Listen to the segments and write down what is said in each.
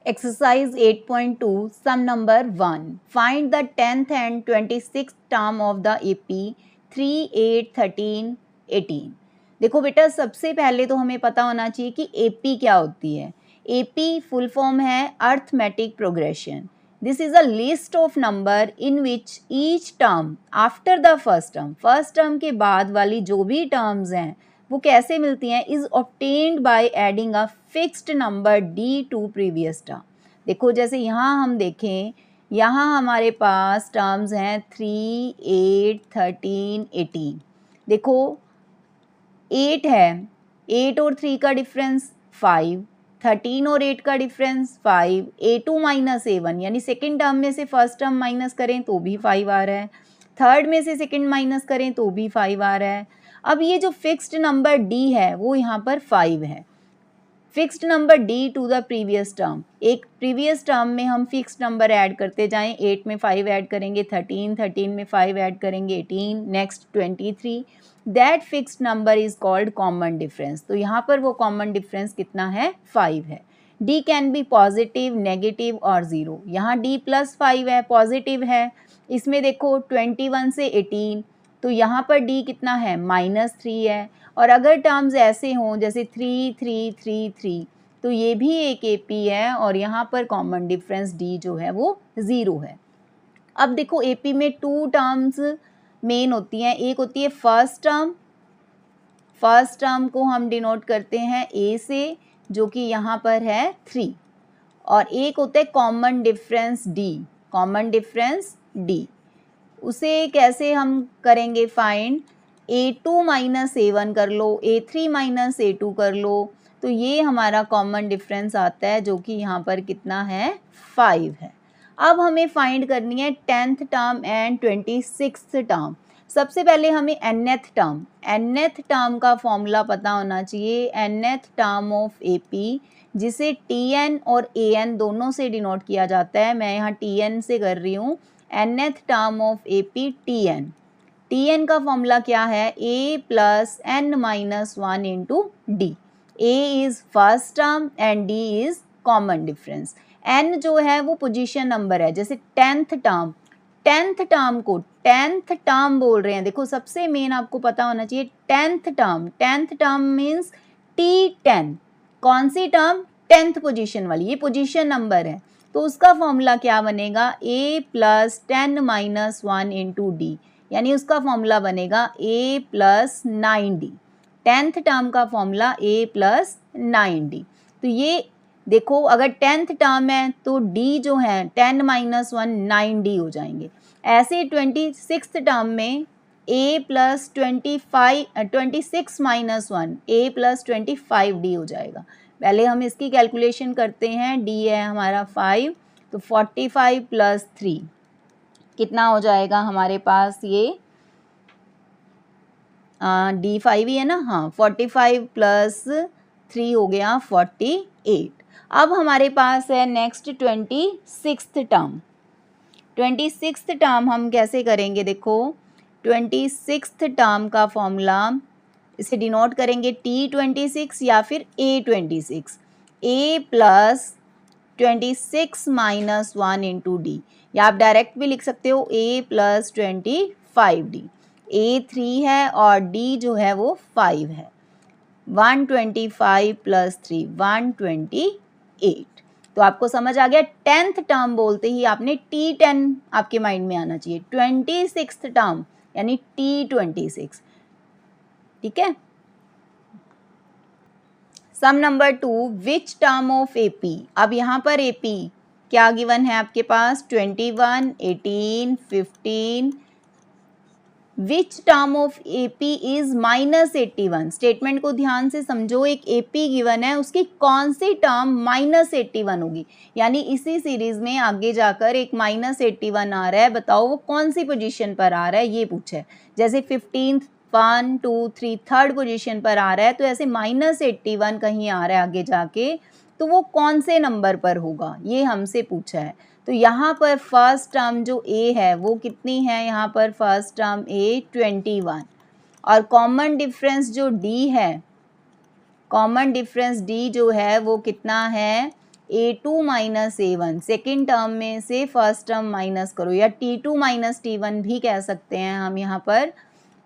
Exercise 8.2 sum number 1. Find the 10th and 26th term of the AP 3, 8, 13, 18. देखो बेटा, सबसे पहले तो हमें पता होना चाहिए कि AP क्या होती है. AP फुल फॉर्म है arithmetic progression. This is a list of number in which each term after the first term के बाद वाली जो भी terms हैं वो कैसे मिलती हैं, is obtained by adding a fixed number d to previous term. देखो जैसे यहाँ हम देखें, यहाँ हमारे पास टर्म्स हैं 3, 8, 13, 18. देखो 8 है, 8 और 3 का डिफरेंस 5, 13 और 8 का डिफरेंस 5, A2 माइनस A1 यानी सेकेंड टर्म में से फर्स्ट टर्म माइनस करें तो भी 5 आ रहा है, थर्ड में से सेकेंड माइनस करें तो भी 5 आ रहा है. अब ये जो फिक्स्ड नंबर D है वो यहाँ पर 5 है. Fixed number D to the previous term, एक प्रीवियस टर्म में हम फिक्स्ड नंबर ऐड करते जाएं. 8 में 5 ऐड करेंगे 13, 13 में 5 ऐड करेंगे 18, next 23. That fixed number is called common difference. तो यहाँ पर वो कॉमन डिफरेंस कितना है, 5 है. D can be positive, negative और 0. यहाँ D प्लस 5 है, पॉजिटिव है. इसमें देखो 21 से 18, तो यहाँ पर D कितना है, -3 है. और अगर टर्म्स ऐसे हों जैसे 3, 3, 3, 3, तो ये भी एक AP है और यहाँ पर कॉमन डिफरेंस D जो है वो 0 है. अब देखो AP में 2 टर्म्स मेन होती हैं. एक होती है फर्स्ट टर्म को हम डिनोट करते हैं A से, जो कि यहाँ पर है 3. और एक होता है कॉमन डिफरेंस D. उसे कैसे हम करेंगे फाइंड, A2 माइनस A1 कर लो, A3 माइनस A2 कर लो, तो ये हमारा कॉमन डिफरेंस आता है जो कि यहाँ पर कितना है, 5 है. अब हमें फाइंड करनी है 10th term and 26th term. सबसे पहले हमें nth टर्म का फॉर्मूला पता होना चाहिए. nth टर्म ऑफ AP जिसे Tn और An दोनों से डिनोट किया जाता है. मैं यहाँ Tn से कर रही हूँ. nth term of AP Tn का फॉर्मूला क्या है, A plus n minus 1 into D. A is first term and D is common difference. n जो है वो पोजीशन नंबर है. जैसे 10th टर्म को 10th टर्म बोल रहे हैं. देखो सबसे मेन आपको पता होना चाहिए 10th टर्म मीन्स T10. कौन सी टर्म, 10th पोजीशन वाली, ये पोजीशन नंबर है. तो उसका फॉर्मूला क्या बनेगा, A plus 10 minus 1 into D, यानी उसका फॉर्मूला बनेगा A plus 9D. 10th term का फॉर्मूला A प्लस 9D. तो ये देखो अगर 10th टर्म है तो D जो है 10 माइनस 1 9D हो जाएंगे. ऐसे 26th टर्म में A plus 26 minus 1 A plus 25D हो जाएगा. पहले हम इसकी कैलकुलेशन करते हैं. D है हमारा 5, तो 45 प्लस 3 कितना हो जाएगा हमारे पास, ये D5 ही है ना, हाँ. 45 प्लस 3 हो गया 48. अब हमारे पास है next 26th term. 26th term हम कैसे करेंगे, देखो 26th टर्म का फॉर्मूला, इसे डिनोट करेंगे T26 या फिर A26. A plus 26 minus 1 into D, या आप डायरेक्ट भी लिख सकते हो A प्लस 25D. A 3 है और D जो है वो 5 है. 125 प्लस 3 128. तो आपको समझ आ गया. 10th टर्म बोलते ही आपने T10 आपके माइंड में आना चाहिए. 26th टर्म यानी T26. ठीक है. Sum number 2, which term of AP. अब यहाँ पर AP क्या गिवन है आपके पास, 21, 18, 15. Which term of AP is -81. Statement को ध्यान से समझो. एक AP गिवन है, उसकी कौन सी टर्म -81 होगी, यानी इसी सीरीज में आगे जाकर एक -81 आ रहा है, बताओ वो कौन सी पोजीशन पर आ रहा है, ये पूछा है. जैसे 15th 1, 2, 3 थर्ड पोजीशन पर आ रहा है, तो ऐसे -81 कहीं आ रहा है आगे जाके, तो वो कौन से नंबर पर होगा, ये हमसे पूछा है. तो यहाँ पर फर्स्ट टर्म जो A है वो कितनी है, यहाँ पर फर्स्ट टर्म A 21. और कॉमन डिफरेंस जो D है, कॉमन डिफरेंस D जो है वो कितना है, A2 minus A1, second term में से फर्स्ट टर्म माइनस करो, या T2 माइनस T1 भी कह सकते हैं हम यहाँ पर।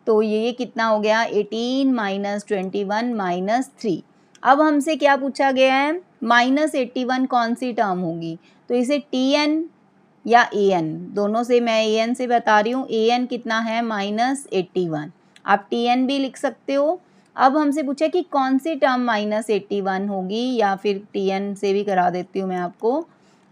तो ये कितना हो गया, 18 माइनस 21 माइनस 3। अब हमसे क्या पूछा गया है, माइनस 81 कौन सी टर्म होगी, तो इसे Tn या An, दोनों से मैं An से बता रही हूँ, An कितना है माइनस 81, आप Tn भी लिख सकते हो। अब हमसे पूछा कि कौन सी टर्म माइनस 81 होगी, या फिर Tn से भी करा देती हूँ मैं आपको।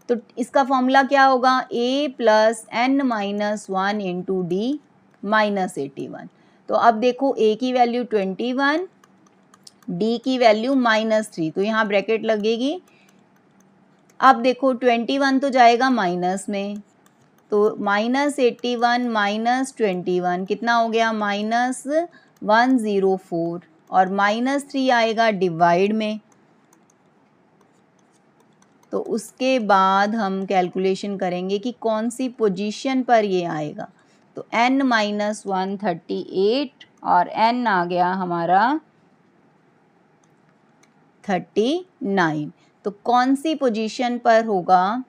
तो इसका फॉर्मूला क्या होगा, a plus N minus 1 into d minus 81। तो अब देखो a की वैल्यू 21, d की वैल्यू -3, तो यहाँ ब्रैकेट लगेगी। अब देखो 21 तो जाएगा माइनस में, तो -81 माइनस 21 कितना हो गया, -104, और -3 आएगा डिवाइड में। तो उसके बाद हम कैलकुलेशन करेंगे कि कौन सी पोजीशन पर ये आएगा। तो n माइनस 138 और n आ गया हमारा 39। तो कौन सी पोजीशन पर होगा,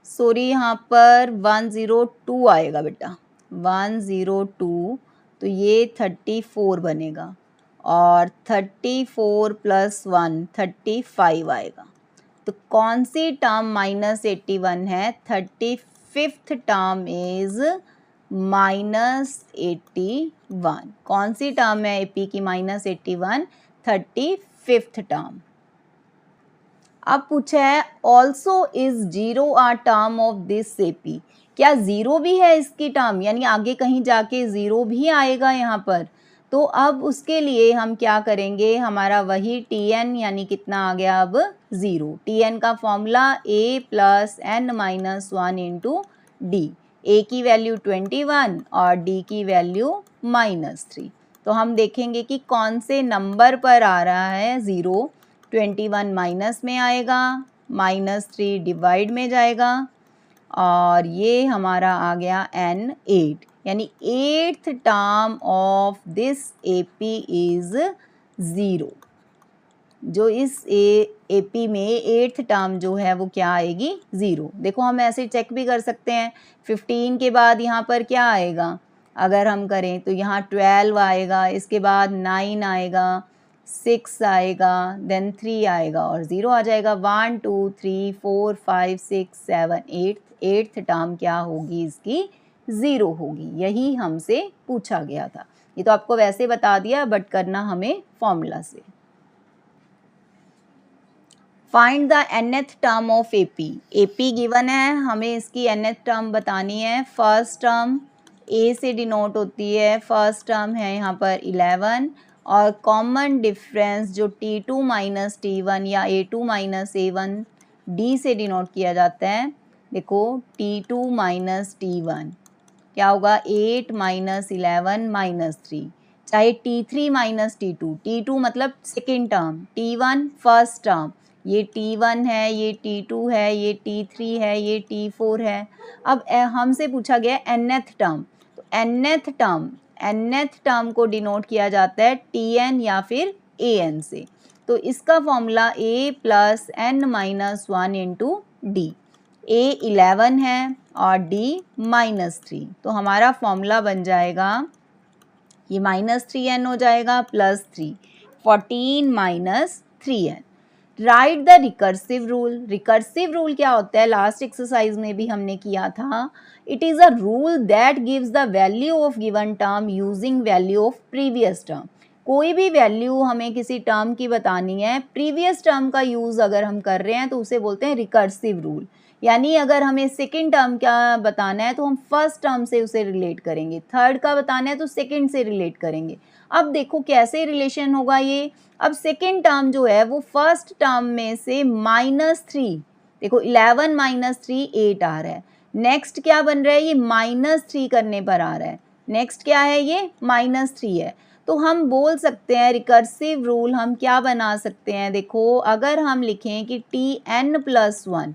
सॉरी यहाँ पर 102 आएगा बेटा, 102, तो ये 34 बनेगा, और 34 प्लस 1 35 आएगा। तो कौन सी टर्म -81 है, 35th टर्म इज -81। कौन सी टर्म है एपी की -81, 35th टर्म। अब पूछा है also is 0 a term of this AP, क्या 0 भी है इसकी टर्म, यानी आगे कहीं जाके 0 भी आएगा यहाँ पर। तो अब उसके लिए हम क्या करेंगे, हमारा वही Tn यानी कितना आ गया अब 0। Tn का formula a plus N minus 1 into d, a की वैल्यू 21 और d की वैल्यू -3। तो हम देखेंगे कि कौन से नंबर पर आ रहा है 0। 21 माइनस में आएगा, -3 डिवाइड में जाएगा, और ये हमारा आ गया n8, यानी 8th term of this AP is 0। जो इस एपी में 8th टर्म जो है वो क्या आएगी, 0। देखो हम ऐसे चेक भी कर सकते हैं, 15 के बाद यहाँ पर क्या आएगा, अगर हम करें तो यहाँ 12 आएगा, इसके बाद 9 आएगा, 6 आएगा, देन 3 आएगा और 0 आ जाएगा। 1 2 3 4 5 6 7 8th टर्म क्या होगी इसकी, 0 होगी। यही हमसे पूछा गया था। ये तो आपको वैसे बता दिया, बट करना हमें फॉर्मूला से। Find the nth term of AP. AP given है, हमें इसकी nth टर्म बतानी है। फर्स्ट टर्म a से डिनोट होती है, फर्स्ट टर्म है यहाँ पर 11, और कॉमन डिफरेंस जो T2 माइनस T1 या A2 माइनस A1 D से डिनोट किया जाता है। देखो T2 माइनस T1 क्या होगा, 8 माइनस 11 माइनस 3, चाहे T3 माइनस T2, T2 मतलब second term, T1 first term, ये T1 है, ये T2 है, ये T3 है, ये T4 है। अब हमसे पूछा गया nth टर्म, तो nth टर्म को डिनोट किया जाता है Tn या फिर An से। तो इसका formula a plus N minus 1 into d, a 11 है और d -3, तो हमारा फॉर्मूला बन जाएगा, ये -3n हो जाएगा plus 3, 14 minus 3n। Right the recursive rule. Recursive rule क्या होता है, लास्ट एक्सरसाइज में भी हमने किया था। It is a rule that gives the value of given term using value of previous term. कोई भी वैल्यू हमें किसी टर्म की बतानी है, प्रीवियस टर्म का यूज़ अगर हम कर रहे हैं तो उसे बोलते हैं रिकर्सिव रूल। यानी अगर हमें सेकेंड टर्म का बताना है तो हम फर्स्ट टर्म से उसे रिलेट करेंगे, थर्ड का बताना है तो सेकेंड से रिलेट करेंगे। अब देखो कैसे रिलेशन होगा ये। अब सेकेंड टर्म जो है वो फर्स्ट टर्म में से -3, देखो 11 माइनस 3 8 आ रहा है। नेक्स्ट क्या बन रहा है, ये -3 करने पर आ रहा है। नेक्स्ट क्या है, ये -3 है। तो हम बोल सकते हैं रिकर्सिव रूल हम क्या बना सकते हैं, देखो अगर हम लिखें कि Tn+1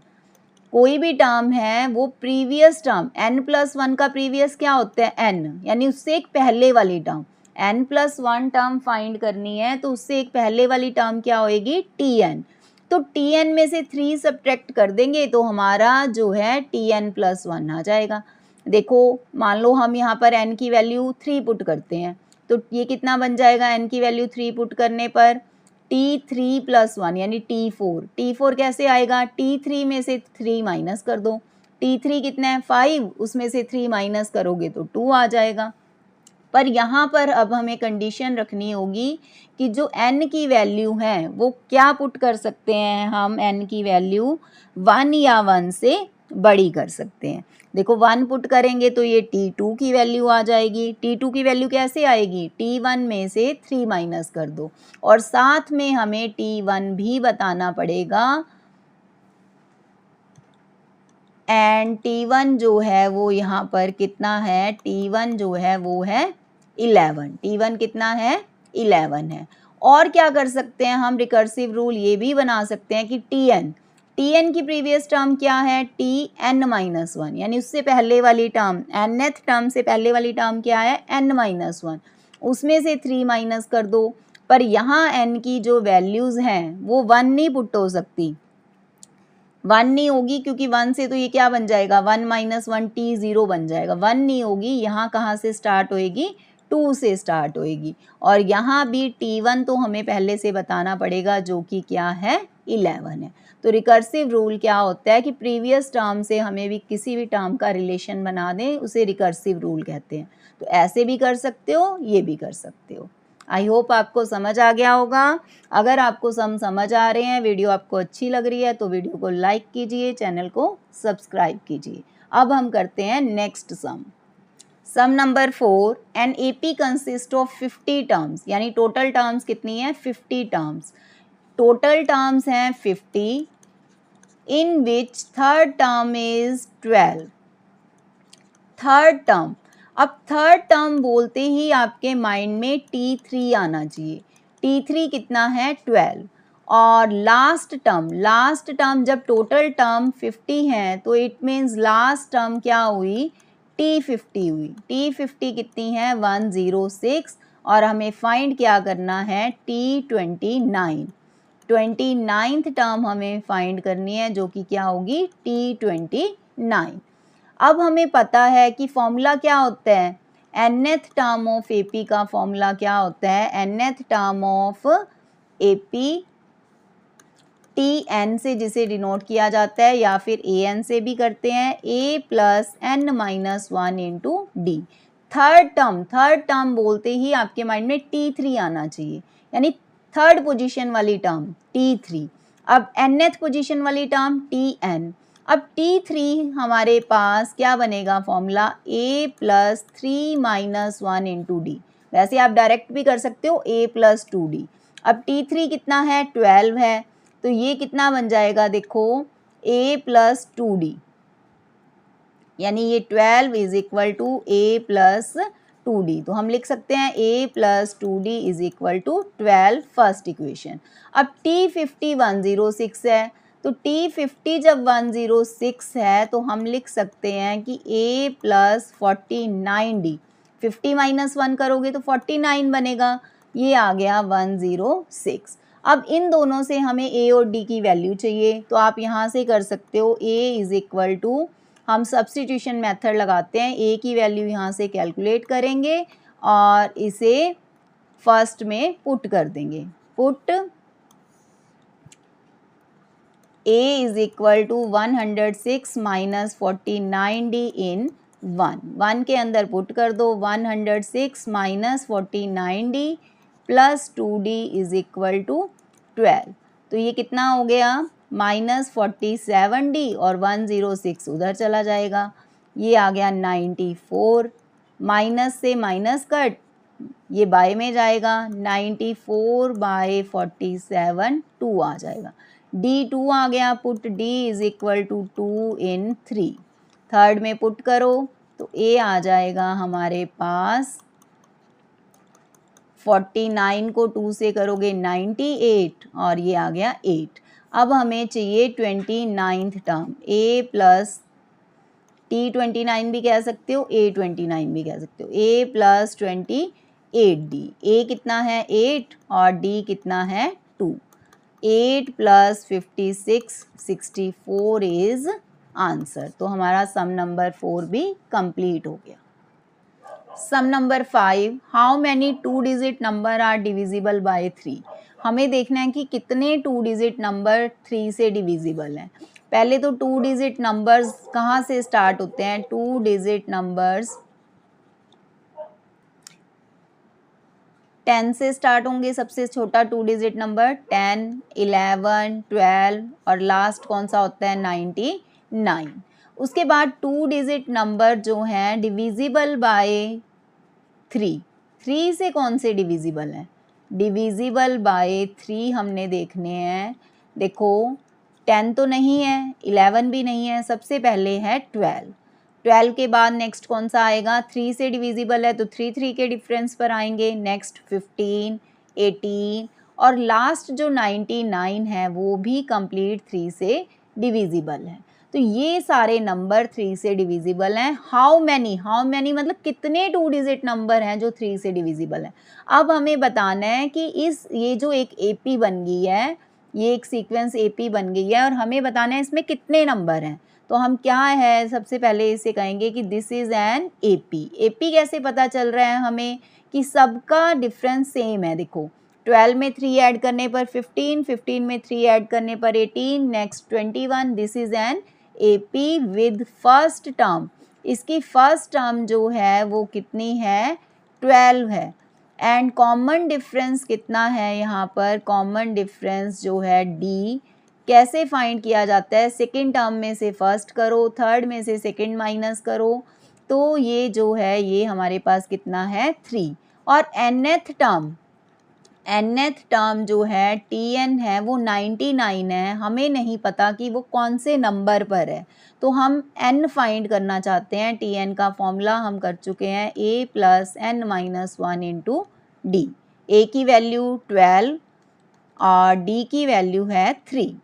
कोई भी टर्म है वो प्रीवियस टर्म, n+1 का प्रीवियस क्या होता है n, यानी उससे एक पहले वाली टर्म, n+1 टर्म फाइंड करनी है तो उससे एक पहले वाली टर्म क्या होएगी Tn। तो Tn में से 3 सब्ट्रैक्ट कर देंगे तो हमारा जो है Tn+1 आ जाएगा। देखो मान लो हम यहाँ पर n की वैल्यू 3 पुट करते हैं तो ये कितना बन जाएगा n की वैल्यू 3 पुट करने पर T3+1 यानी T4 कैसे आएगा, T3 में से 3 माइनस कर दो, T3 कितना है 5, उसमें से 3 माइनस करोगे तो 2 आ जाएगा। पर यहाँ पर अब हमें कंडीशन रखनी होगी कि जो n की वैल्यू है वो क्या पुट कर सकते हैं, हम n की वैल्यू 1 या 1 से बड़ी कर सकते हैं। देखो 1 पुट करेंगे तो ये T2 की वैल्यू आ जाएगी। T2 की वैल्यू कैसे आएगी, T1 में से 3 माइनस कर दो और साथ में हमें T1 भी बताना पड़ेगा एंड T1 जो है वो यहाँ पर कितना है, T1 जो है वो है 11, T1 कितना है 11 है। और क्या कर सकते हैं हम, रिकर्सिव रूल ये भी बना सकते हैं कि Tn की प्रीवियस टर्म क्या है Tn-1 यानी उससे पहले वाली टर्म nth टर्म से पहले वाली टर्म क्या है n-1, उसमें से 3 माइनस कर दो। पर यहाँ n की जो वैल्यूज़ हैं वो 1 नहीं पुट हो सकती, 1 नहीं होगी क्योंकि 1 से तो ये क्या बन जाएगा 1 - 1 T0 बन जाएगा, 1 नहीं होगी, यहाँ कहाँ से स्टार्ट होएगी 2 से स्टार्ट होएगी और यहाँ भी T1 तो हमें पहले से बताना पड़ेगा जो कि क्या है 11 है। तो रिकर्सिव रूल क्या होता है कि प्रीवियस टर्म से हमें भी किसी भी टर्म का रिलेशन बना दें, उसे रिकर्सिव रूल कहते हैं। तो ऐसे भी कर सकते हो, ये भी कर सकते हो। आई होप आपको समझ आ गया होगा। अगर आपको समझ आ रहे हैं, वीडियो आपको अच्छी लग रही है तो वीडियो को लाइक कीजिए, चैनल को सब्सक्राइब कीजिए। अब हम करते हैं next sum number 4, an AP consist of 50 terms, यानी टोटल टर्म्स कितनी है 50 टर्म्स। टोटल टर्म्स हैं 50 in which third term is 12। Third term, अब थर्ड टर्म बोलते ही आपके माइंड में T3 आना चाहिए। T3 कितना है 12 और लास्ट टर्म जब टोटल टर्म 50 है तो इट मीन्स लास्ट टर्म क्या हुई T50 हुई। T50 कितनी है 106 और हमें फाइंड क्या करना है T29, 29th टर्म हमें फाइंड करनी है जो कि क्या होगी T29। अब हमें पता है कि फॉर्मूला क्या होता है, nth टर्म ऑफ AP का फॉर्मूला क्या होता है, nth term of AP Tn से जिसे डिनोट किया जाता है या फिर An से भी करते हैं, A + n-1 into D। Third term बोलते ही आपके माइंड में T3 आना चाहिए, यानी थर्ड पोजीशन वाली टर्म T3। अब nth पोजीशन वाली टर्म Tn। अब T3 हमारे पास क्या बनेगा फॉर्मूला A + 3 - 1 इंटू D। वैसे आप डायरेक्ट भी कर सकते हो A + 2D। अब T3 कितना है 12 है तो ये कितना बन जाएगा देखो A + 2D, यानी ये 12 = A + 2D। तो हम लिख सकते हैं A + 2D = 12 फर्स्ट इक्वेशन। अब T50 106 है तो T50 जब 106 है तो हम लिख सकते हैं कि A + 49D, 50 - 1 करोगे तो 49 बनेगा, ये आ गया 106। अब इन दोनों से हमें A और D की वैल्यू चाहिए तो आप यहाँ से कर सकते हो A = हम सब्स्टिट्यूशन मेथड लगाते हैं, A की वैल्यू यहाँ से कैलकुलेट करेंगे और इसे फर्स्ट में पुट कर देंगे। पुट A = 106 - 49D इन 1 के अंदर पुट कर दो, 106 - 49D + 2D = 12। तो ये कितना हो गया -47D और 106 उधर चला जाएगा, ये आ गया 94। माइनस से माइनस कट, ये बाय में जाएगा, 94/47 2 आ जाएगा। D2 आ गया, पुट D = 2 इन 3। थर्ड में पुट करो तो A आ जाएगा हमारे पास 49 को 2 से करोगे 98 और ये आ गया 8। अब हमें चाहिए 29th टर्म A + T29 भी कह सकते हो, A29 भी कह सकते हो, A + 28D। A कितना है 8 और D कितना है 2। 8 + 56 64 इज आंसर। तो हमारा सम नंबर 4 भी कंप्लीट हो गया। Sum number 5, how many 2 digit number are divisible by 3। हमें देखना है कि कितने 2 डिजिट नंबर 3 से डिविजिबल हैं। पहले तो 2 डिजिट नंबर्स कहाँ से स्टार्ट होते हैं? 2 डिजिट नंबर्स 10 से स्टार्ट होंगे। सबसे छोटा 2 डिजिट नंबर 10, 11, 12 और लास्ट कौन सा होता है? 99। उसके बाद 2 डिजिट नंबर जो हैं डिविजिबल बाय 3। 3 से कौन से डिविजिबल हैं? डिविजिबल बाय 3 हमने देखने हैं। देखो 10 तो नहीं है, 11 भी नहीं है, सबसे पहले है 12। 12 के बाद नेक्स्ट कौन सा आएगा? 3 से डिविजिबल है तो 3 3 के डिफरेंस पर आएंगे। नेक्स्ट 15, 18 और लास्ट जो 99 है वो भी कंप्लीट 3 से डिविजिबल है। तो ये सारे नंबर 3 से डिविजिबल हैं। हाउ मैनी मतलब कितने 2 डिजिट नंबर हैं जो 3 से डिविजिबल हैं। अब हमें बताना है कि ये जो एक एपी बन गई है, ये एक सीक्वेंस एपी बन गई है और हमें बताना है इसमें कितने नंबर हैं। तो हम क्या है, सबसे पहले इसे कहेंगे कि this is an AP. AP कैसे पता चल रहा है हमें? कि सबका डिफरेंस सेम है। देखो 12 में 3 ऐड करने पर 15, 15 में 3 ऐड करने पर 18, next 21। This is an AP with first term. इसकी फर्स्ट टर्म जो है वो कितनी है? 12 है। एंड कॉमन डिफरेंस कितना है यहाँ पर? कॉमन डिफरेंस जो है डी। कैसे फाइंड किया जाता है? सेकेंड टर्म में से फर्स्ट करो, थर्ड में से सेकेंड माइनस करो, तो ये जो है ये हमारे पास कितना है? 3। और nth टर्म जो है tn है वो 99 है। हमें नहीं पता कि वो कौन से नंबर पर है, तो हम n फाइंड करना चाहते हैं। tn का फॉर्मूला हम कर चुके हैं, a + n - 1 × d। a की वैल्यू 12 और d की वैल्यू है 3।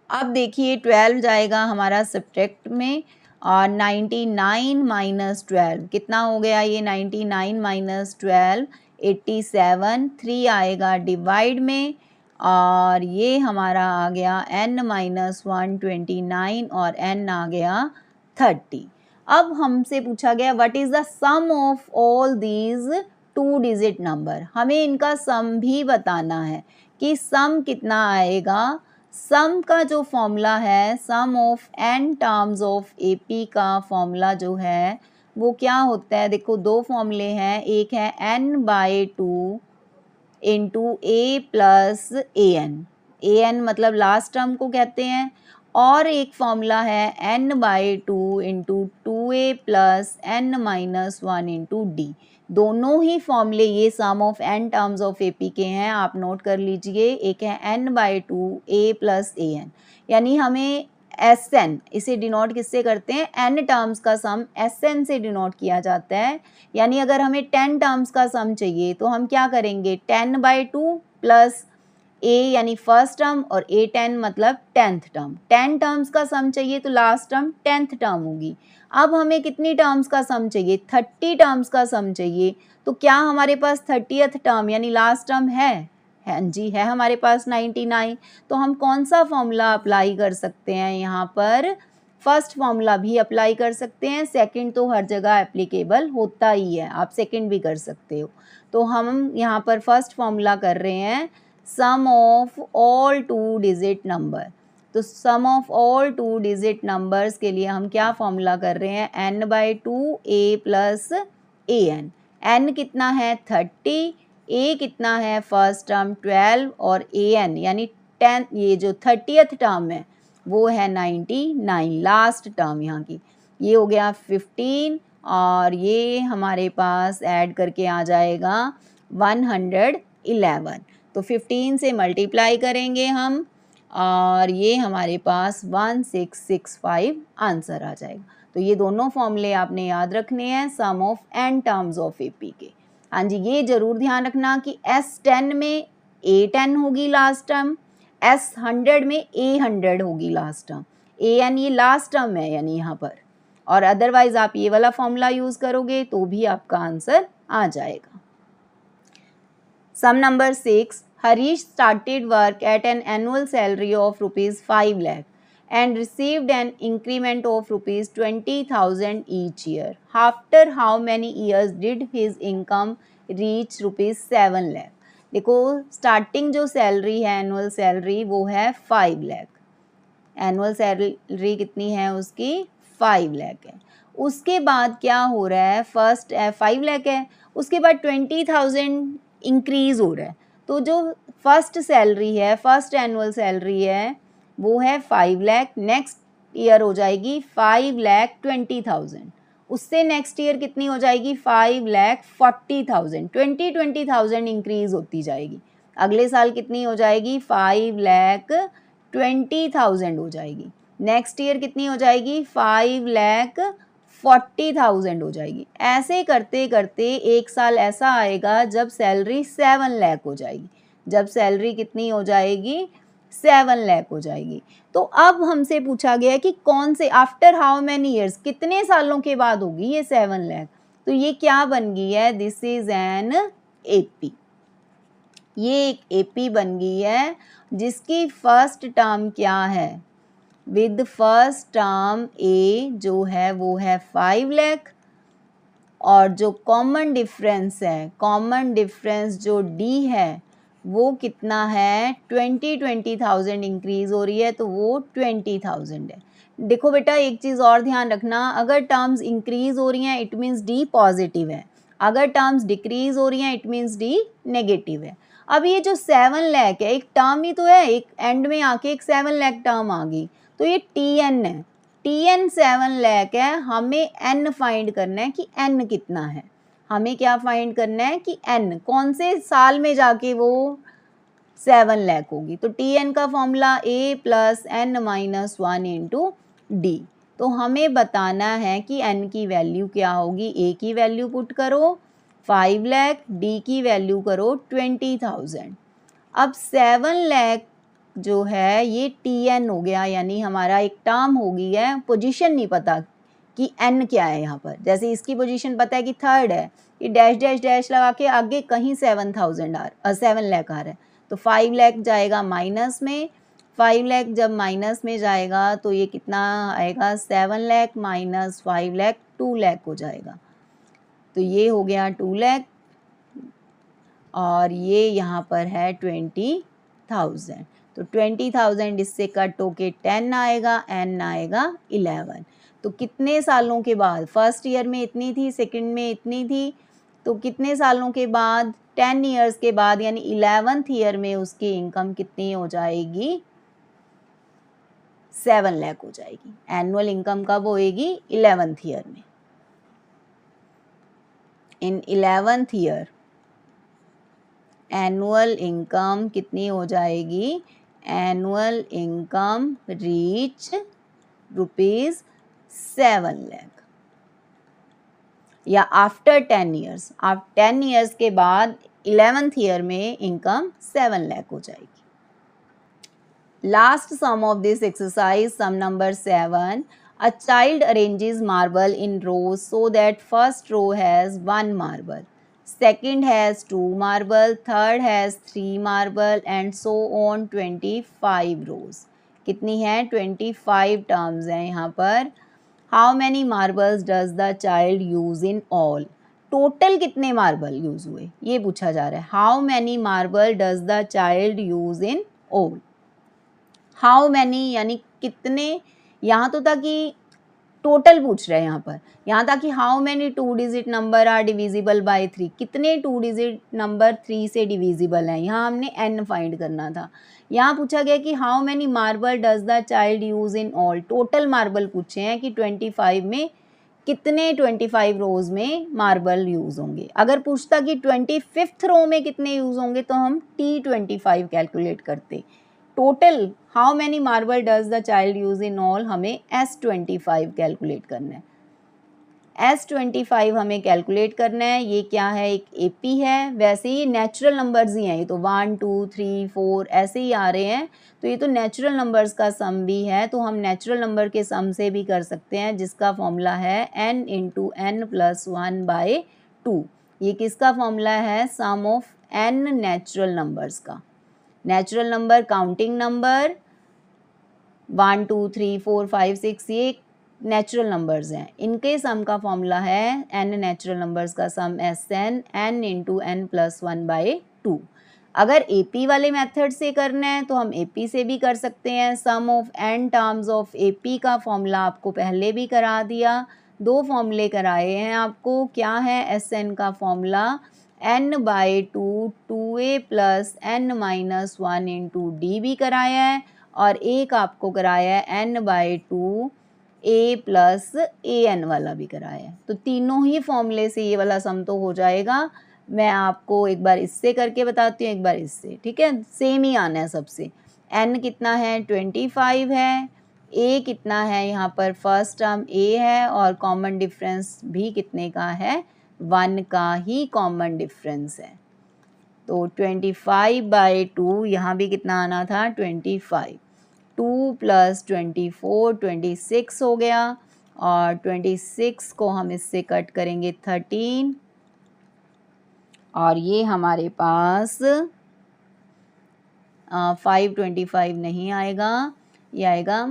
अब देखिए 12 जाएगा हमारा सब्ट्रैक्ट में और 99 - 12 कितना हो गया? ये 99 - 12 87। 3 आएगा डिवाइड में और ये हमारा आ गया n - 1 29 और n आ गया 30। अब हमसे पूछा गया what is the sum of all these 2 digit number. हमें इनका सम भी बताना है कि सम कितना आएगा। सम का जो फॉर्मूला है, sum of n terms of AP का फॉर्मूला जो है वो क्या होता है? देखो दो फॉर्मूले हैं, एक है n/2 × a + an। an मतलब लास्ट टर्म को कहते हैं, और एक फॉर्मूला है n/2 × 2a + n - 1 × d। दोनों ही फॉर्मूले ये sum of n terms of AP के हैं, आप नोट कर लीजिए। एक है n/2 a + an, यानी हमें Sn, इसे डिनोट किससे करते हैं? n टर्म्स का सम Sn से डिनोट किया जाता है। यानी अगर हमें 10 टर्म्स का सम चाहिए तो हम क्या करेंगे? 10/2 + a यानी फर्स्ट टर्म और a10 मतलब 10th टर्म। 10 टर्म्स का सम चाहिए तो लास्ट टर्म 10th टर्म होगी। अब हमें कितनी टर्म्स का सम चाहिए? 30 टर्म्स का सम चाहिए। तो क्या हमारे पास 30th टर्म यानी लास्ट टर्म है? हाँ जी है हमारे पास 99। तो हम कौन सा फॉर्मूला अप्लाई कर सकते हैं यहाँ पर? फर्स्ट फॉर्मूला भी अप्लाई कर सकते हैं, सेकंड तो हर जगह एप्लीकेबल होता ही है, आप सेकंड भी कर सकते हो। तो हम यहाँ पर फर्स्ट फॉर्मूला कर रहे हैं, sum of all 2 digit number. तो सम ऑफ ऑल 2 डिजिट नंबर्स के लिए हम क्या फॉर्मूला कर रहे हैं? n/2 a + an। n कितना है? 30, a कितना है? फर्स्ट टर्म 12 और an यानी 10, ये जो 30th टर्म है वो है 99, लास्ट टर्म यहाँ की। ये हो गया 15 और ये हमारे पास ऐड करके आ जाएगा 111। तो 15 से मल्टीप्लाई करेंगे हम और ये हमारे पास 1665 आंसर आ जाएगा। तो ये दोनों फॉर्मूले आपने याद रखने हैं sum of n terms of AP के। हाँ जी, ये जरूर ध्यान रखना कि S10 में A10 होगी लास्ट टर्म, S100 में A100 होगी लास्ट टर्म। an ये लास्ट टर्म है यानी यहाँ पर, और अदरवाइज आप ये वाला फॉर्मूला यूज़ करोगे तो भी आपका आंसर आ जाएगा। सम number 6, Harish started work at an annual salary of rupees 5 lakh and received an increment of rupees 20,000 each year. After how many years did his income reach rupees 7 lakh? देखो starting जो salary है annual salary वो है 5 lakh, annual salary कितनी है उसकी 5 लाख है। उसके बाद क्या हो रहा है, फर्स्ट 5 लाख है, उसके बाद 20,000 इंक्रीज हो रहा है, तो जो फर्स्ट सैलरी है, फर्स्ट एनुअल सैलरी है वो है 5 लाख, नेक्स्ट ईयर हो जाएगी 5,20,000, उससे नेक्स्ट ईयर कितनी हो जाएगी 5,40,000, 20,000 इंक्रीज होती जाएगी। अगले साल कितनी हो जाएगी 5,20,000 हो जाएगी, नेक्स्ट ईयर कितनी हो जाएगी 5,40,000 हो जाएगी। ऐसे करते करते एक साल ऐसा आएगा जब सैलरी 7 लाख हो जाएगी, जब सैलरी कितनी हो जाएगी 7 लाख हो जाएगी। तो अब हमसे पूछा गया है कि कौन से आफ्टर हाउ मैनी ईयर्स, कितने सालों के बाद होगी ये 7 लाख, तो ये क्या बन गई है, दिस इज एन एपी, ये एक एपी बन गई है जिसकी फर्स्ट टर्म क्या है, विद फर्स्ट टर्म ए जो है वो है 5 लाख, और जो कॉमन डिफरेंस है, कॉमन डिफरेंस जो डी है वो कितना है 20,000 इंक्रीज हो रही है, तो वो 20,000 है। देखो बेटा एक चीज़ और ध्यान रखना, अगर टर्म्स इंक्रीज हो रही हैं इट मीन्स डी पॉजिटिव है, अगर टर्म्स डिक्रीज हो रही हैं इट मीन्स डी नेगेटिव है। अब ये जो 7 लाख है एक टर्म ही तो है, एक एंड में आके एक 7 लाख टर्म आ गई, तो ये टी एन है, टी एन 7 लाख है, हमें एन फाइंड करना है कि एन कितना है, हमें क्या फाइंड करना है कि एन कौन से साल में जाके वो 7 लाख होगी। तो टी एन का formula A plus N minus 1 into D, तो हमें बताना है कि एन की वैल्यू क्या होगी, ए की वैल्यू पुट करो 5 लाख, डी की वैल्यू करो 20,000। अब 7 लाख जो है ये टी एन हो गया, यानी हमारा एक टर्म हो गई है, पोजीशन नहीं पता कि एन क्या है यहाँ पर, जैसे इसकी पोजीशन पता है कि थर्ड है, ये डैश डैश डैश लगा के आगे कहीं 7 लाख आ रहा है, तो 5 लाख जाएगा माइनस में, 5 लाख जब माइनस में जाएगा तो ये कितना आएगा 7 लाख माइनस 5 लाख 2 लाख हो जाएगा, तो ये हो गया 2 लाख, और ये यहाँ पर है 20,000, तो 20,000 इससे कट होके 10 आएगा, n आएगा 11, तो कितने सालों के बाद, फर्स्ट ईयर में इतनी थी, सेकंड में इतनी थी, तो कितने सालों के बाद 10 ईयर्स के बाद यानी 11th ईयर में उसकी इनकम कितनी हो जाएगी 7 लाख हो जाएगी। एनुअल इनकम कब होएगी 11th ईयर में, इन 11th ईयर एनुअल इनकम कितनी हो जाएगी, annual income reach rupees 7 lakh, या आफ्टर 10 ईयर्स, आप 10 ईयर्स के बाद 11th ईयर में इनकम 7 लाख हो जाएगी। Last sum of this exercise, sum number 7, a child arranges marble in rows so that first row has 1 marble, second has 2 marble, third has 3 marble and so on 25 rows। कितनी है 25 terms हैं यहाँ पर। How many marbles does the child use in all, total कितने marble use हुए ये पूछा जा रहा है। How many marble does the child use in all, how many यानी कितने, यहाँ तो था कि टोटल पूछ रहे हैं यहाँ पर, यहाँ था कि how many 2 digit number are divisible by 3, कितने 2 डिजिट नंबर 3 से डिविजिबल हैं, यहाँ हमने n फाइंड करना था। यहाँ पूछा गया कि how many marble does the child use in all, total marble पूछे हैं कि 25 में कितने 25 रोज में मार्बल यूज होंगे। अगर पूछता कि 25th रो में कितने यूज होंगे तो हम T25 कैलकुलेट करते। Total how many marble does the child use in all, हमें S25 कैलकुलेट करना है, S25 हमें कैलकुलेट करना है। ये क्या है, एक AP है, वैसे ही नेचुरल नंबर्स ही हैं, ये तो 1 2 3 4 ऐसे ही आ रहे हैं, तो ये तो नेचुरल नंबर्स का सम भी है, तो हम नेचुरल नंबर के सम से भी कर सकते हैं, जिसका फॉर्मूला है n into n plus 1 by 2। ये किसका फॉर्मूला है, sum of n natural numbers का। नेचुरल नंबर, काउंटिंग नंबर 1 2 3 4 5 6 ये नेचुरल नंबर्स हैं, इनके सम का फॉर्मूला है n नेचुरल नंबर्स का सम Sn n into n plus 1/2। अगर AP वाले मेथड से करना है तो हम AP से भी कर सकते हैं। Sum of n terms of AP का फॉर्मूला आपको पहले भी करा दिया, 2 फॉर्मूले कराए हैं आपको। क्या है Sn का formula? n/2 2a plus n minus 1 into D भी कराया है, और एक आपको कराया है n/2 a प्लस an वाला भी कराया है। तो तीनों ही फॉर्मूले से ये वाला सम तो हो जाएगा। मैं आपको एक बार इससे करके बताती हूँ, एक बार इससे, ठीक है। सेम ही आना है सबसे। n कितना है? 25 है। a कितना है? यहाँ पर फर्स्ट टर्म a है, और कॉमन डिफरेंस भी कितने का है? 1 का ही कॉमन डिफरेंस है। तो 25/2 यहाँ भी कितना आना था? 25। 2 प्लस 24 26 हो गया, और 26 को हम इससे कट करेंगे 13, और ये हमारे पास 525 नहीं आएगा, ये आएगा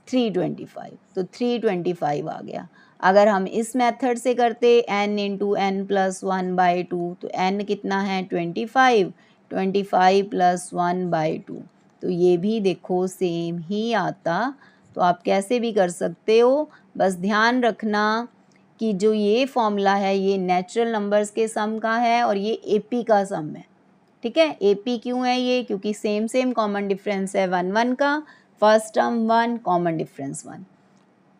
325। तो 325 आ गया। अगर हम इस मेथड से करते n इंटू n प्लस 1/2, तो n कितना है? 25, 25 प्लस 1/2, तो ये भी देखो सेम ही आता। तो आप कैसे भी कर सकते हो, बस ध्यान रखना कि जो ये फॉर्मूला है ये नेचुरल नंबर्स के सम का है, और ये AP का सम है, ठीक है। AP क्यों है ये? क्योंकि सेम कॉमन डिफरेंस है 1 1 का, फर्स्ट टर्म 1, कॉमन डिफरेंस 1।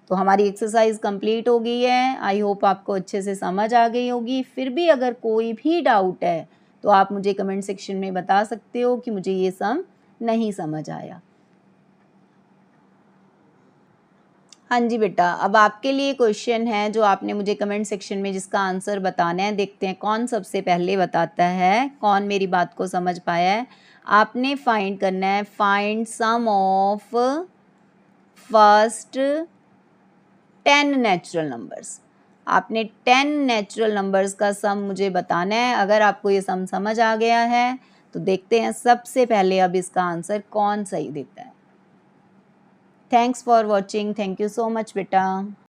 तो हमारी एक्सरसाइज कंप्लीट हो गई है। आई होप आपको अच्छे से समझ आ गई होगी। फिर भी अगर कोई भी डाउट है तो आप मुझे कमेंट सेक्शन में बता सकते हो कि मुझे ये सम नहीं समझ आया। हाँ जी बेटा, अब आपके लिए क्वेश्चन है जो आपने मुझे कमेंट सेक्शन में जिसका आंसर बताना है। देखते हैं कौन सबसे पहले बताता है, कौन मेरी बात को समझ पाया है। आपने फाइंड करना है, find sum of first 10 natural numbers. आपने 10 नेचुरल नंबर्स का सम मुझे बताना है। अगर आपको ये सम समझ आ गया है तो देखते हैं सबसे पहले अब इसका आंसर कौन सही देता है। Thanks for watching. Thank you so much बेटा।